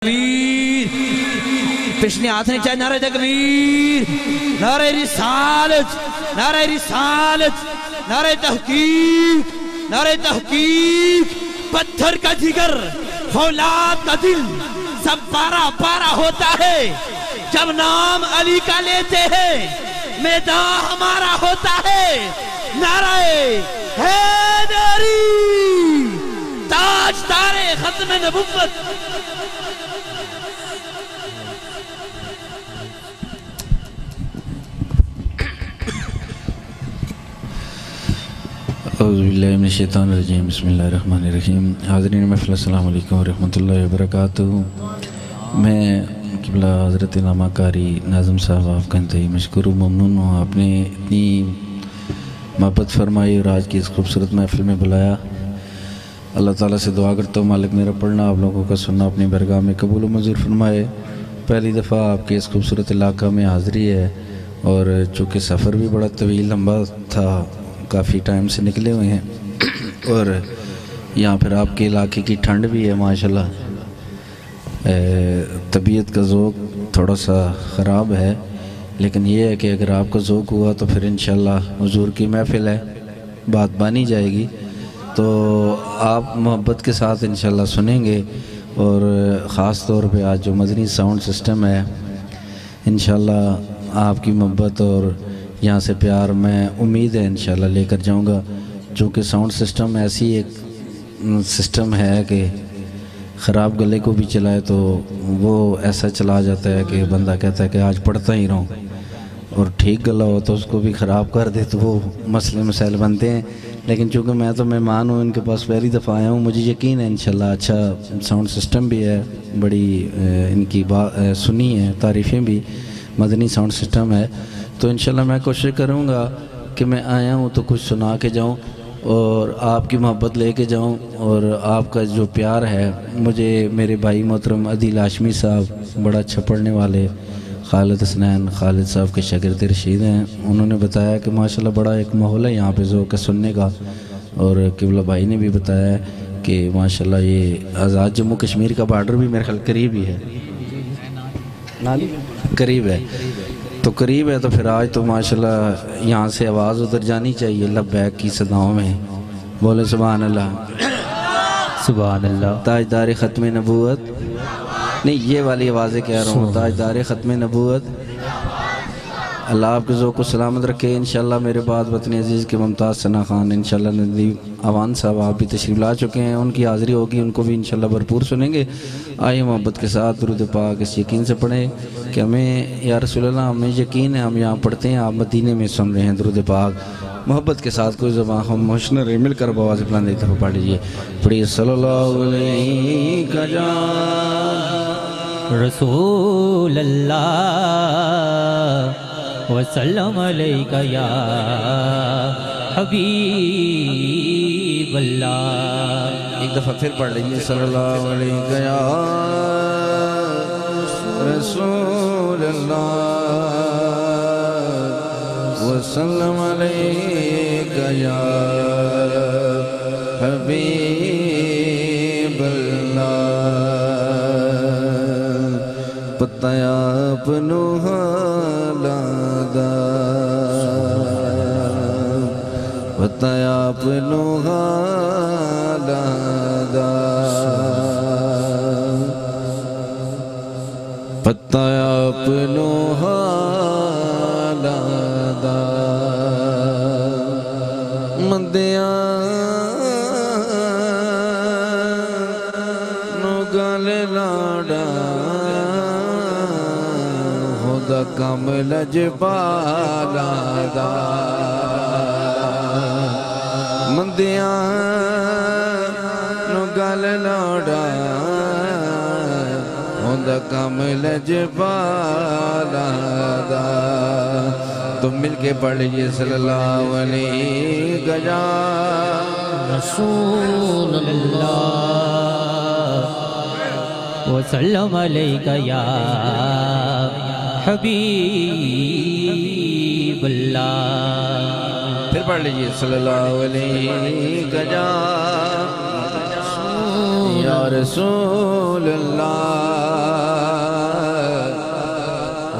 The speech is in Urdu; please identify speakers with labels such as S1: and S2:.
S1: تکبیر پچھلے ہاتھ نے چاہے نعرہ تکبیر، نعرہ رسالت، نعرہ رسالت، نعرہ تحقیق، نعرہ تحقیق۔ پتھر کا جگر، فولاد کا دل، سب پارا پارا ہوتا ہے جب نام علی کا لیتے ہیں، میدان ہمارا ہوتا ہے نعرہ حیدری، تاجدار ختم نبوت۔
S2: اعوذ باللہ من الشیطان الرجیم، بسم اللہ الرحمن الرحیم۔ حاضرین محفل السلام علیکم ورحمۃ اللہ وبرکاتہ۔ میں قبلہ حضرت علامہ قاری ناظم صاحب آپ کا انتہائی مشکور و ممنون ہوں، آپ نے اتنی محبت فرمائی اور آج کی اس خوبصورت محفل میں بلایا۔ اللہ تعالیٰ سے دعا کرتا ہوں مالک میرا پڑھنا آپ لوگوں کا سننا اپنی برگاہ میں قبول و منظور فرمائے۔ پہلی دفعہ آپ کے اس خوبصورت علاقہ میں حاضری ہے، اور چونکہ سفر بھی بڑا طویل لمبا تھا، کافی ٹائم سے نکلے ہوئے ہیں، اور یہاں پھر آپ کے علاقے کی ٹھنڈ بھی ہے ماشاءاللہ۔ طبیعت کا ذوق تھوڑا سا خراب ہے، لیکن یہ ہے کہ اگر آپ کو ذوق ہوا تو پھر انشاءاللہ حضور کی محفل ہے، بات بانی جائے گی، تو آپ محبت کے ساتھ انشاءاللہ سنیں گے۔ اور خاص طور پہ آج جو مدنی ساؤنڈ سسٹم ہے، انشاءاللہ آپ کی محبت اور یہاں سے پیار میں امید ہے انشاءاللہ لے کر جاؤں گا، چونکہ ساؤنڈ سسٹم ایسی ایک سسٹم ہے کہ خراب گلے کو بھی چلائے تو وہ ایسا چلا جاتا ہے کہ بندہ کہتا ہے کہ آج پڑھتا ہی رہوں، اور ٹھیک گلا ہو تو اس کو بھی خراب کر دے تو وہ مسئلے مسائل بنتے ہیں۔ لیکن چونکہ میں تو مہمان ہوں ان کے پاس، پہلی دفعہ آیا ہوں، مجھے یقین ہے انشاءاللہ اچھا ساؤنڈ سسٹم بھی ہے، بڑی ان کی سنی ہے تعریفیں بھی، مدنی ساؤنڈ سسٹم ہے، تو انشاءاللہ میں کوشش کروں گا کہ میں آیا ہوں تو کچھ سنا کے جاؤں اور آپ کی محبت لے کے جاؤں، اور آپ کا جو پیار ہے مجھے میرے بھائی محترم عدیل ہاشمی صاحب بڑا اچھا پڑھنے والے، خالد حسنین خالد صاحب کے شاگرد رشید ہیں، انہوں نے بتایا کہ ماشاءاللہ بڑا ایک ماحول ہے یہاں پہ ذوق سننے کا، اور قبلہ بھائی نے بھی بتایا ہے کہ ماشاءاللہ یہ آزاد جموں کشمیر کا بارڈر بھی میرے خیال قریب ہی ہے، قریب ہے، تو قریب ہے، تو پھر آج تو ماشاءاللہ یہاں سے آواز ادھر جانی چاہیے لبیک کی صداؤں میں، بولے سبحان اللہ
S1: سبحان اللہ۔
S2: تاجدار ختم نبوت، نہیں یہ والی آوازیں کہہ رہا ہوں، تاجدار ختم نبوت، اللہ آپ کے ذوق کو سلامت رکھے۔ انشاءاللہ میرے بعد وطن عزیز کے ممتاز ثنا خان انشاءاللہ ندیم اوان صاحب آپ بھی تشریف لا چکے ہیں، ان کی حاضری ہوگی، ان کو بھی انشاءاللہ بھرپور سنیں گے۔ آئیے محبت کے ساتھ درود پاک اس یقین سے پڑھیں کہ ہمیں یا رسول اللہ ہمیں یقین ہے، ہم یہاں پڑھتے ہیں، آپ مدینے میں سن رہے ہیں درود پاک۔ محبت کے ساتھ کوئی زبان ہم موشنر مل کر بواز پلان دیتا ہوں پڑھ لیجئے، پڑھیے صلی اللہ علیہ
S1: رسول اللہ وسلم علیکہ یا حبیب اللہ۔
S2: ایک دفعہ پھر پڑھ لیجئے صلی اللہ علیہ یا رسول اللہ وسلم علیکہ یا حبیب اللہ۔ پتایا اپنو حالادا، پتایا اپنو حالادا، پتایا اپنو حالادا، مندیاں نو گل لاڑا ہودا کم لجپالا دا، مندیاں نو گل لاڑا ہودا کم لجپالا دا۔ تم مل کے پڑھ لیجئے صلی اللہ علیہ یا
S1: رسول اللہ وسلم علیکہ یا حبیب اللہ۔
S2: پھر پڑھ لیجئے صلی اللہ علیہ یا رسول اللہ